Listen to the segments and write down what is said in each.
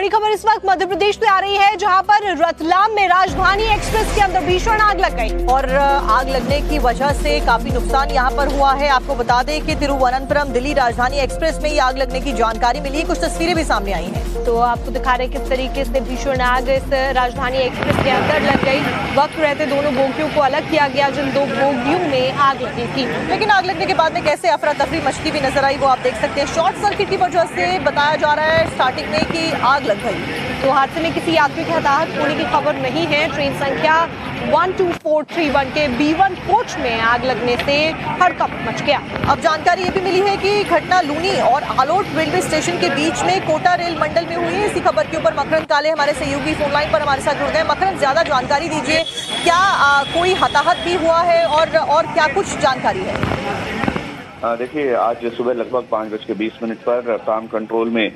बड़ी खबर इस वक्त मध्य प्रदेश से आ रही है, जहां पर रतलाम में राजधानी एक्सप्रेस के अंदर भीषण आग लग गई और आग लगने की वजह से काफी नुकसान यहां पर हुआ है। आपको बता दें कि तिरुवनंतपुरम दिल्ली राजधानी एक्सप्रेस में ये आग लगने की जानकारी मिली है। कुछ तस्वीरें भी सामने आई हैं, तो आपको दिखा रहे किस तरीके से भीषण आग इस राजधानी एक्सप्रेस के अंदर लग गई। वक्त रहते दोनों बोगियों को अलग किया गया, जिन दो बोगियों में आग लगी थी, लेकिन आग लगने के बाद में कैसे अफरा तफरी मचती भी नजर आई वो आप देख सकते हैं। शॉर्ट सर्किट की वजह से बताया जा रहा है स्टार्टिंग में कि आग लग गई। तो हादसे में किसी यात्री के हताहत होने की खबर नहीं है। ट्रेन संख्या 12431 के B1 कोच में आग लगने से हड़कंप मच गया। अब जानकारी ये भी मिली है कि घटना लूनी और आलोट रेलवे स्टेशन के बीच में कोटा रेल मंडल में हुई है। इसी खबर के ऊपर मकरंद काले हमारे सहयोगी फोन लाइन पर हमारे साथ जुड़ गए। मकरंद, ज्यादा जानकारी दीजिए, क्या कोई हताहत भी हुआ है और क्या कुछ जानकारी है? देखिए, आज सुबह लगभग 5:20 पर रतलाम कंट्रोल में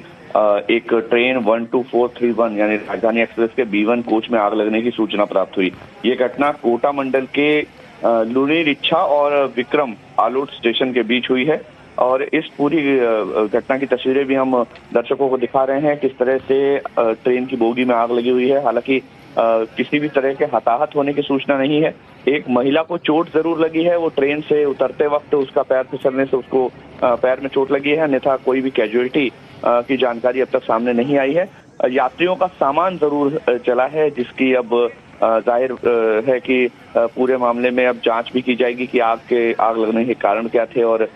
एक ट्रेन 12431 यानी राजधानी एक्सप्रेस के B1 कोच में आग लगने की सूचना प्राप्त हुई। ये घटना कोटा मंडल के लूनी रिच्छा और विक्रम आलोट स्टेशन के बीच हुई है और इस पूरी घटना की तस्वीरें भी हम दर्शकों को दिखा रहे हैं। किस तरह से ट्रेन की बोगी में आग लगी हुई है। हालांकि किसी भी तरह के हताहत होने की सूचना नहीं है। एक महिला को चोट जरूर लगी है, वो ट्रेन से उतरते वक्त उसका पैर फिसलने से उसको पैर में चोट लगी है, अन्यथा कोई भी कैजुअलिटी की जानकारी अब तक सामने नहीं आई है। यात्रियों का सामान जरूर चला है, जिसकी अब जाहिर है कि पूरे मामले में अब जांच भी की जाएगी कि आग लगने के कारण क्या थे और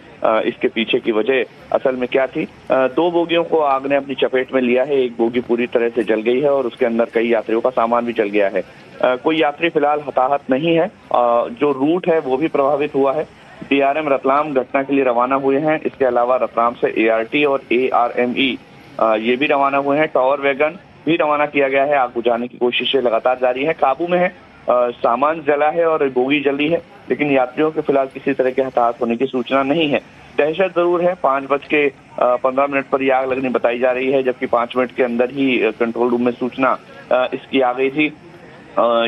इसके पीछे की वजह असल में क्या थी। दो बोगियों को आग ने अपनी चपेट में लिया है। एक बोगी पूरी तरह से जल गई है और उसके अंदर कई यात्रियों का सामान भी जल गया है। कोई यात्री फिलहाल हताहत नहीं है। जो रूट है वो भी प्रभावित हुआ है। DRM रतलाम घटना के लिए रवाना हुए हैं। इसके अलावा रतलाम से ART और ARME ये भी रवाना हुए हैं। टावर वैगन भी रवाना किया गया है। आग बुझाने की कोशिशें लगातार जारी है, काबू में है। सामान जला है और बोगी जली है, लेकिन यात्रियों के फिलहाल किसी तरह के हताहत होने की सूचना नहीं है। दहशत जरूर है। 5:15 पर यह आग लगनी बताई जा रही है, जबकि 5 मिनट के अंदर ही कंट्रोल रूम में सूचना इसकी आ गई थी।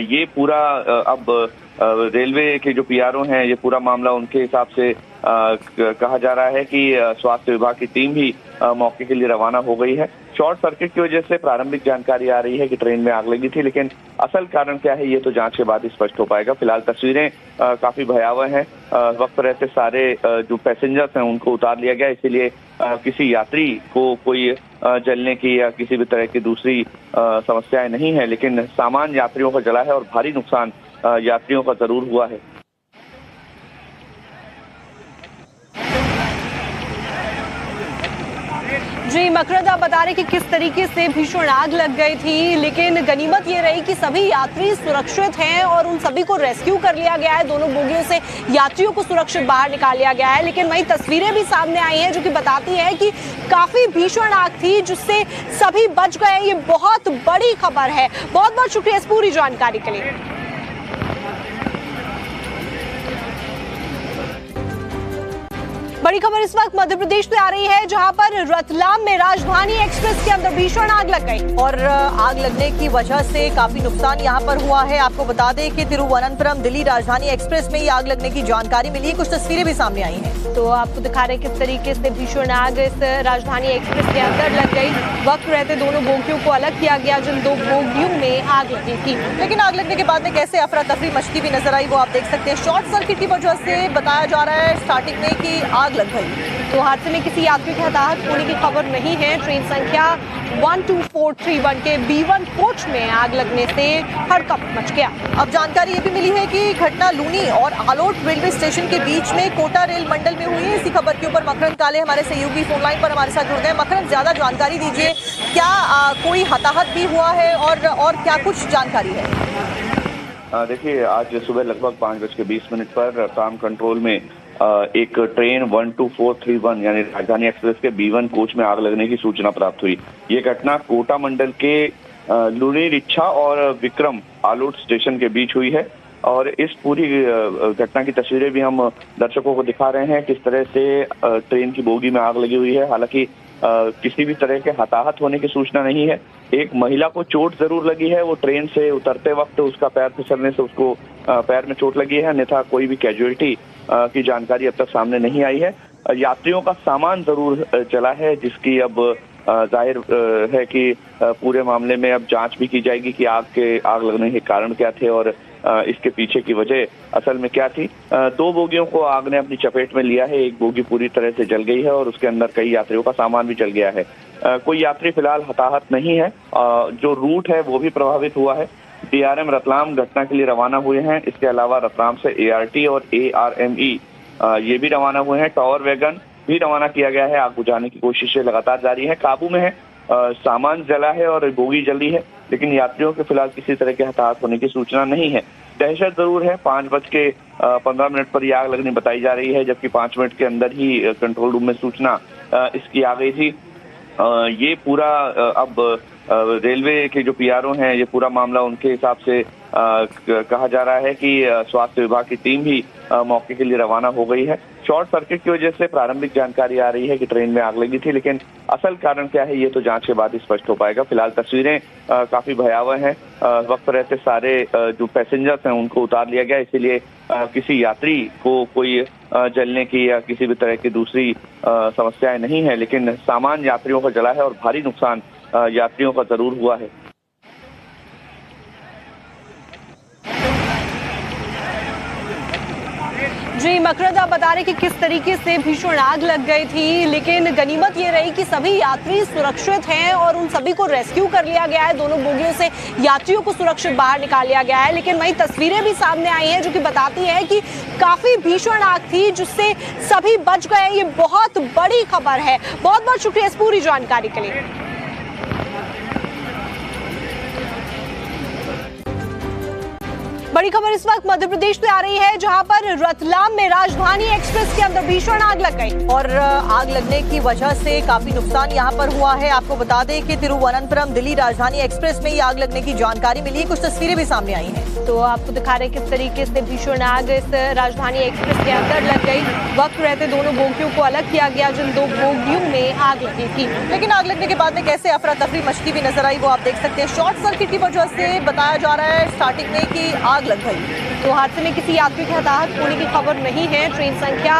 ये पूरा अब रेलवे के जो PRO हैं, ये पूरा मामला उनके हिसाब से कहा जा रहा है कि स्वास्थ्य विभाग की टीम भी मौके के लिए रवाना हो गई है। शॉर्ट सर्किट की वजह से प्रारंभिक जानकारी आ रही है कि ट्रेन में आग लगी थी, लेकिन असल कारण क्या है ये तो जांच के बाद ही स्पष्ट हो पाएगा। फिलहाल तस्वीरें काफी भयावह हैं। वक्त रहते सारे जो पैसेंजर्स हैं उनको उतार लिया गया, इसीलिए किसी यात्री को कोई जलने की या किसी भी तरह की दूसरी समस्याएं नहीं है, लेकिन सामान यात्रियों का जला है और भारी नुकसान यात्रियों का जरूर हुआ है। जी मकरंद, आप बता रहे कि किस तरीके से भीषण आग लग गई थी, लेकिन गनीमत ये रही कि सभी यात्री सुरक्षित हैं और उन सभी को रेस्क्यू कर लिया गया है। दोनों बोगियों से यात्रियों को सुरक्षित बाहर निकाल लिया गया है, लेकिन वही तस्वीरें भी सामने आई हैं जो कि बताती है कि काफी भीषण आग थी जिससे सभी बच गए। ये बहुत बड़ी खबर है। बहुत बहुत शुक्रिया इस पूरी जानकारी के लिए। बड़ी खबर इस वक्त मध्य प्रदेश से आ रही है, जहां पर रतलाम में राजधानी एक्सप्रेस के अंदर भीषण आग लग गई और आग लगने की वजह से काफी नुकसान यहां पर हुआ है। आपको बता दें कि तिरुवनंतपुरम दिल्ली राजधानी एक्सप्रेस में ये आग लगने की जानकारी मिली है। कुछ तस्वीरें भी सामने आई हैं, तो आपको दिखा रहे किस तरीके से भीषण आग इस राजधानी एक्सप्रेस के अंदर लग गई। वक्त रहते दोनों बोगियों को अलग किया गया, जिन दो बोगियों में आग लगी थी, लेकिन आग लगने के बाद में कैसे अफरा तफरी मचती भी नजर आई वो आप देख सकते हैं। शॉर्ट सर्किट की वजह से बताया जा रहा है स्टार्टिंग में कि आग लग गई। तो हादसे में किसी यात्री के हताहत होने की खबर नहीं है। ट्रेन संख्या 12431 के B1 कोच में आग लगने से हड़कंप मच गया। अब जानकारी ये भी मिली है कि घटना लूनी और आलोट रेलवे स्टेशन के बीच में कोटा रेल मंडल में हुई है। इसी खबर के ऊपर मकरंद काले हमारे सहयोगी फोन लाइन पर हमारे साथ जुड़ गए। मकरंद, ज्यादा जानकारी दीजिए, क्या कोई हताहत भी हुआ है और क्या कुछ जानकारी है? देखिए, आज सुबह लगभग 5:20 पर रतलाम कंट्रोल में एक ट्रेन 12431 यानी राजधानी एक्सप्रेस के B1 कोच में आग लगने की सूचना प्राप्त हुई। ये घटना कोटा मंडल के लूनी रिच्छा और विक्रम आलोट स्टेशन के बीच हुई है और इस पूरी घटना की तस्वीरें भी हम दर्शकों को दिखा रहे हैं। किस तरह से ट्रेन की बोगी में आग लगी हुई है। हालांकि किसी भी तरह के हताहत होने की सूचना नहीं है। एक महिला को चोट जरूर लगी है, वो ट्रेन से उतरते वक्त उसका पैर फिसलने से उसको पैर में चोट लगी है, अन्यथा कोई भी कैजुअलिटी की जानकारी अब तक सामने नहीं आई है। यात्रियों का सामान जरूर चला है, जिसकी अब जाहिर है कि पूरे मामले में अब जांच भी की जाएगी कि आग लगने के कारण क्या थे और इसके पीछे की वजह असल में क्या थी। 2 बोगियों को आग ने अपनी चपेट में लिया है। एक बोगी पूरी तरह से जल गई है और उसके अंदर कई यात्रियों का सामान भी जल गया है। कोई यात्री फिलहाल हताहत नहीं है। जो रूट है वो भी प्रभावित हुआ है। DRM रतलाम घटना के लिए रवाना हुए हैं। इसके अलावा रतलाम से ART और ARME ये भी रवाना हुए हैं। टावर वैगन भी रवाना किया गया है। आग बुझाने की कोशिशें लगातार जारी है, काबू में है। सामान जला है और बोगी जली है, लेकिन यात्रियों के फिलहाल किसी तरह के हताहत होने की सूचना नहीं है। दहशत जरूर है। 5:15 पर यह आग लगनी बताई जा रही है, जबकि 5 मिनट के अंदर ही कंट्रोल रूम में सूचना इसकी आ गई थी। ये पूरा अब रेलवे के जो PRO हैं, ये पूरा मामला उनके हिसाब से कहा जा रहा है कि स्वास्थ्य विभाग की टीम भी मौके के लिए रवाना हो गई है। शॉर्ट सर्किट की वजह से प्रारंभिक जानकारी आ रही है कि ट्रेन में आग लगी थी, लेकिन असल कारण क्या है ये तो जांच के बाद ही स्पष्ट हो पाएगा। फिलहाल तस्वीरें काफी भयावह हैं। वक्त रहते सारे जो पैसेंजर्स हैं उनको उतार लिया गया, इसीलिए किसी यात्री को कोई जलने की या किसी भी तरह की दूसरी समस्याएं नहीं है, लेकिन सामान यात्रियों का जला है और भारी नुकसान यात्रियों का जरूर हुआ है। जी मकरंद, आप बता रहे कि किस तरीके से भीषण आग लग गई थी, लेकिन गनीमत ये रही कि सभी यात्री सुरक्षित हैं और उन सभी को रेस्क्यू कर लिया गया है। दोनों बोगियों से यात्रियों को सुरक्षित बाहर निकाल लिया गया है, लेकिन वही तस्वीरें भी सामने आई हैं जो कि बताती हैं कि काफी भीषण आग थी जिससे सभी बच गए। ये बहुत बड़ी खबर है। बहुत बहुत शुक्रिया इस पूरी जानकारी के लिए। बड़ी खबर इस वक्त मध्य प्रदेश से आ रही है, जहां पर रतलाम में राजधानी एक्सप्रेस के अंदर भीषण आग लग गई और आग लगने की वजह से काफी नुकसान यहां पर हुआ है। आपको बता दें कि तिरुवनंतपुरम दिल्ली राजधानी एक्सप्रेस में ये आग लगने की जानकारी मिली है। कुछ तस्वीरें भी सामने आई हैं, तो आपको दिखा रहे किस तरीके से भीषण आग इस राजधानी एक्सप्रेस के अंदर लग गई। वक्त रहते दोनों बोगियों को अलग किया गया, जिन 2 बोगियों में आग लगी थी, लेकिन आग लगने के बाद में कैसे अफरा तफरी मचती भी नजर आई वो आप देख सकते हैं। शॉर्ट सर्किट की वजह से बताया जा रहा है स्टार्टिंग में कि आग लग गई। तो हादसे में किसी यात्री के हताहत होने की खबर नहीं है। ट्रेन संख्या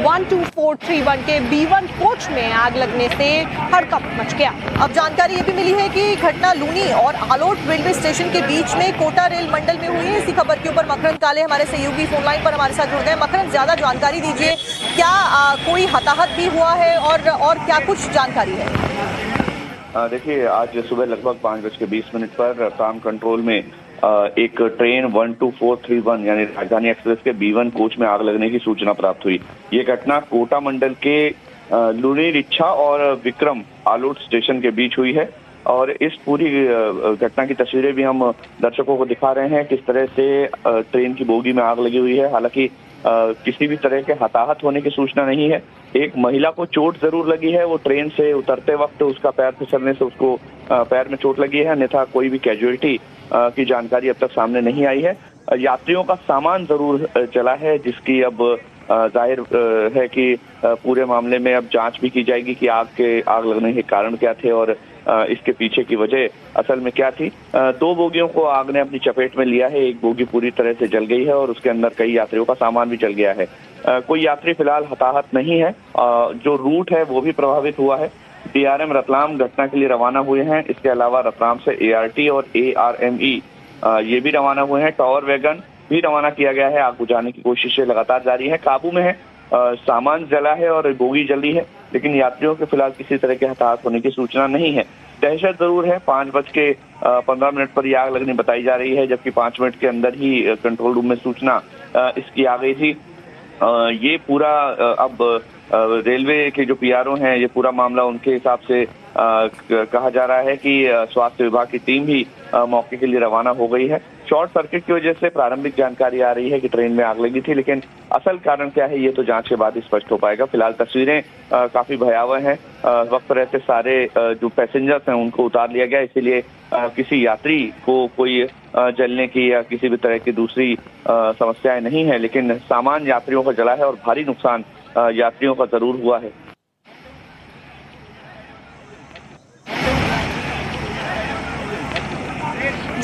12431 के B1 कोच में आग लगने से हड़कंप मच गया। अब जानकारी ये भी मिली है कि घटना लूनी और आलोट रेलवे स्टेशन के बीच में कोटा रेल मंडल में हुई है। इसी खबर के ऊपर मकरंद काले हमारे सहयोगी फोन लाइन पर हमारे साथ जुड़ गए। मकरंद, ज्यादा जानकारी दीजिए, क्या कोई हताहत भी हुआ है और क्या कुछ जानकारी है? देखिए, आज सुबह लगभग 5:20 पर रतलाम कंट्रोल में एक ट्रेन 12431 यानी राजधानी एक्सप्रेस के B1 कोच में आग लगने की सूचना प्राप्त हुई। ये घटना कोटा मंडल के लूनी रिच्छा और विक्रम आलोट स्टेशन के बीच हुई है और इस पूरी घटना की तस्वीरें भी हम दर्शकों को दिखा रहे हैं, किस तरह से ट्रेन की बोगी में आग लगी हुई है। हालांकि किसी भी तरह के हताहत होने की सूचना नहीं है। एक महिला को चोट जरूर लगी है, वो ट्रेन से उतरते वक्त उसका पैर फिसलने से उसको पैर में चोट लगी है, अन्यथा कोई भी कैजुअलिटी की जानकारी अब तक सामने नहीं आई है। यात्रियों का सामान जरूर जला है, जिसकी अब जाहिर है कि पूरे मामले में अब जांच भी की जाएगी कि आग लगने के कारण क्या थे और इसके पीछे की वजह असल में क्या थी। 2 बोगियों को आग ने अपनी चपेट में लिया है। एक बोगी पूरी तरह से जल गई है और उसके अंदर कई यात्रियों का सामान भी जल गया है। कोई यात्री फिलहाल हताहत नहीं है। जो रूट है वो भी प्रभावित हुआ है। DRM रतलाम घटना के लिए रवाना हुए हैं। इसके अलावा रतलाम से ART और ARME ये भी रवाना हुए हैं। टावर वैगन भी रवाना किया गया है। आग बुझाने की कोशिशें लगातार जारी है, काबू में है। सामान जला है और बोगी जली है, लेकिन यात्रियों के फिलहाल किसी तरह के हताहत होने की सूचना नहीं है। दहशत जरूर है। 5:15 पर यह आग लगनी बताई जा रही है, जबकि 5 मिनट के अंदर ही कंट्रोल रूम में सूचना इसकी आ गई थी। ये पूरा अब रेलवे के जो PRO हैं, ये पूरा मामला उनके हिसाब से कहा जा रहा है कि स्वास्थ्य विभाग की टीम भी मौके के लिए रवाना हो गई है। शॉर्ट सर्किट की वजह से प्रारंभिक जानकारी आ रही है कि ट्रेन में आग लगी थी, लेकिन असल कारण क्या है ये तो जांच के बाद ही स्पष्ट हो पाएगा। फिलहाल तस्वीरें काफी भयावह हैं। वक्त रहते सारे जो पैसेंजर्स हैं उनको उतार लिया गया, इसीलिए किसी यात्री को कोई जलने की या किसी भी तरह की दूसरी समस्याएं नहीं है, लेकिन सामान यात्रियों का जला है और भारी नुकसान यात्रियों का जरूर हुआ है।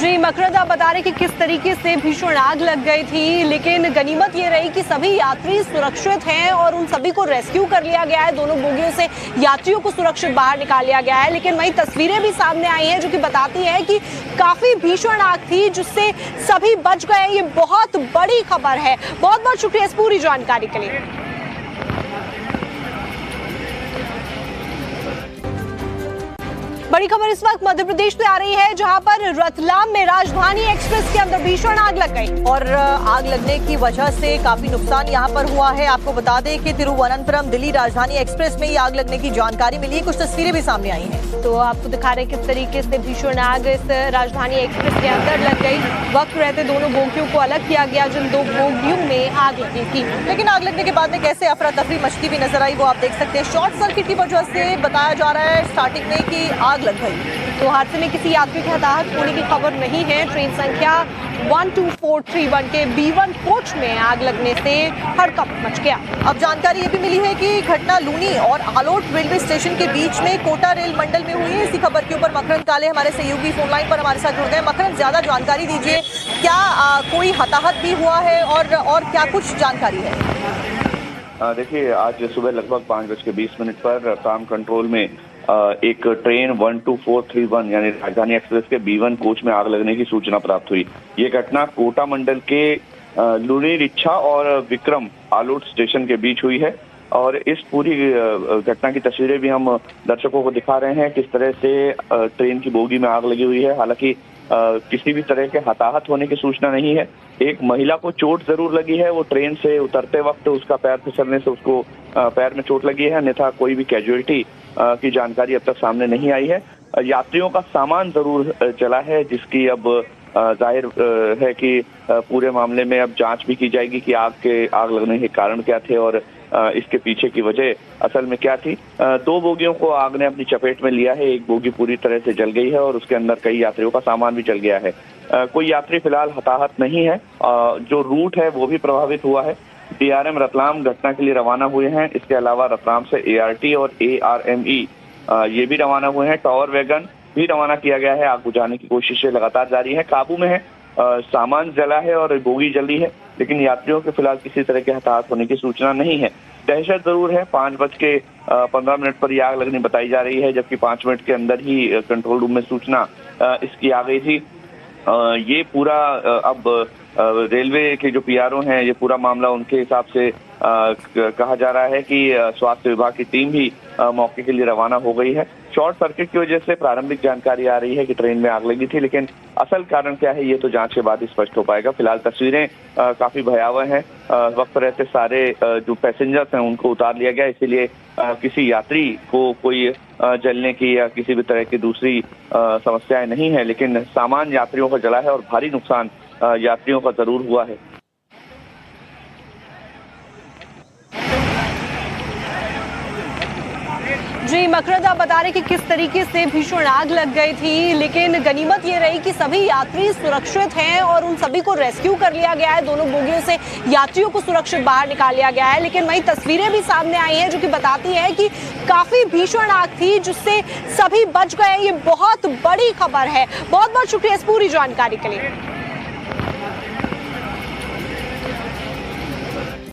जी मकरद, आप बता रहे कि किस तरीके से भीषण आग लग गई थी, लेकिन गनीमत ये रही कि सभी यात्री सुरक्षित हैं और उन सभी को रेस्क्यू कर लिया गया है। दोनों बोगियों से यात्रियों को सुरक्षित बाहर निकाल लिया गया है। लेकिन वहीं तस्वीरें भी सामने आई हैं जो कि बताती हैं कि काफी भीषण आग थी जिससे सभी बच गए। ये बहुत बड़ी खबर है। बहुत बहुत शुक्रिया इस पूरी जानकारी के लिए। बड़ी खबर इस वक्त मध्य प्रदेश से आ रही है, जहां पर रतलाम में राजधानी एक्सप्रेस के अंदर भीषण आग लग गई और आग लगने की वजह से काफी नुकसान यहां पर हुआ है। आपको बता दें कि तिरुवनंतपुरम दिल्ली राजधानी एक्सप्रेस में ये आग लगने की जानकारी मिली है। कुछ तस्वीरें भी सामने आई हैं, तो आपको दिखा रहे हैं किस तरीके से भीषण आग इस राजधानी एक्सप्रेस के अंदर लग गई। वक्त रहते दोनों बोगियों को अलग किया गया, जिन दो बोगियों में आग लगी थी। लेकिन आग लगने के बाद में कैसे अफरा तफरी मचती भी नजर आई वो आप देख सकते हैं। शॉर्ट सर्किट की वजह से बताया जा रहा है स्टार्टिंग में कि आग लग गई। तो हादसे में किसी यात्री के हताहत होने की खबर नहीं है। ट्रेन संख्या 12431 के B1 कोच में आग लगने से हड़कंप मच गया। अब जानकारी ये भी मिली है कि घटना लूनी और आलोट रेलवे स्टेशन के बीच में कोटा रेल मंडल में हुई है। इसी खबर के ऊपर मकरंद काले हमारे सहयोगी फोन लाइन पर हमारे साथ जुड़ गए। मकरंद, ज्यादा जानकारी दीजिए, क्या कोई हताहत भी हुआ है और क्या कुछ जानकारी है? देखिए, आज सुबह लगभग 5:20 पर रतलाम कंट्रोल में एक ट्रेन 12431 यानी राजधानी एक्सप्रेस के B1 कोच में आग लगने की सूचना प्राप्त हुई। ये घटना कोटा मंडल के लूनी रिच्छा और विक्रम आलोट स्टेशन के बीच हुई है और इस पूरी घटना की तस्वीरें भी हम दर्शकों को दिखा रहे हैं, किस तरह से ट्रेन की बोगी में आग लगी हुई है। हालांकि किसी भी तरह के हताहत होने की सूचना नहीं है। एक महिला को चोट जरूर लगी है, वो ट्रेन से उतरते वक्त उसका पैर फिसलने से उसको पैर में चोट लगी है, अन्यथा कोई भी कैजुअलिटी की जानकारी अब तक सामने नहीं आई है। यात्रियों का सामान जरूर चला है, जिसकी अब जाहिर है कि पूरे मामले में अब जांच भी की जाएगी कि आग लगने के कारण क्या थे और इसके पीछे की वजह असल में क्या थी। 2 बोगियों को आग ने अपनी चपेट में लिया है। एक बोगी पूरी तरह से जल गई है और उसके अंदर कई यात्रियों का सामान भी जल गया है। कोई यात्री फिलहाल हताहत नहीं है। जो रूट है वो भी प्रभावित हुआ है। DRM रतलाम घटना के लिए रवाना हुए हैं। इसके अलावा रतलाम से ART और ARME ये भी रवाना हुए हैं। टावर वैगन भी रवाना किया गया है। आग बुझाने की कोशिशें लगातार जारी है, काबू में है। सामान जला है और बोगी जली है, लेकिन यात्रियों के फिलहाल किसी तरह के हताहत होने की सूचना नहीं है। दहशत जरूर है। 5:15 पर यह आग लगनी बताई जा रही है, जबकि 5 मिनट के अंदर ही कंट्रोल रूम में सूचना इसकी आ गई थी। ये पूरा अब रेलवे के जो PRO हैं, ये पूरा मामला उनके हिसाब से कहा जा रहा है कि स्वास्थ्य विभाग की टीम भी मौके के लिए रवाना हो गई है। शॉर्ट सर्किट की वजह से प्रारंभिक जानकारी आ रही है कि ट्रेन में आग लगी थी, लेकिन असल कारण क्या है ये तो जांच के बाद ही स्पष्ट हो पाएगा। फिलहाल तस्वीरें काफी भयावह हैं। वक्त रहते सारे जो पैसेंजर्स हैं उनको उतार लिया गया, इसीलिए किसी यात्री को कोई जलने की या किसी भी तरह की दूसरी समस्याएं नहीं है, लेकिन सामान यात्रियों का जला है और भारी नुकसान यात्रियों का जरूर हुआ है। जी मकरद, आप बता रहे कि किस तरीके से भीषण आग लग गई थी, लेकिन गनीमत ये रही कि सभी यात्री सुरक्षित हैं और उन सभी को रेस्क्यू कर लिया गया है। दोनों बोगियों से यात्रियों को सुरक्षित बाहर निकाल लिया गया है। लेकिन वहीं तस्वीरें भी सामने आई हैं जो कि बताती हैं कि काफी भीषण आग थी जिससे सभी बच गए। ये बहुत बड़ी खबर है। बहुत बहुत शुक्रिया इस पूरी जानकारी के लिए।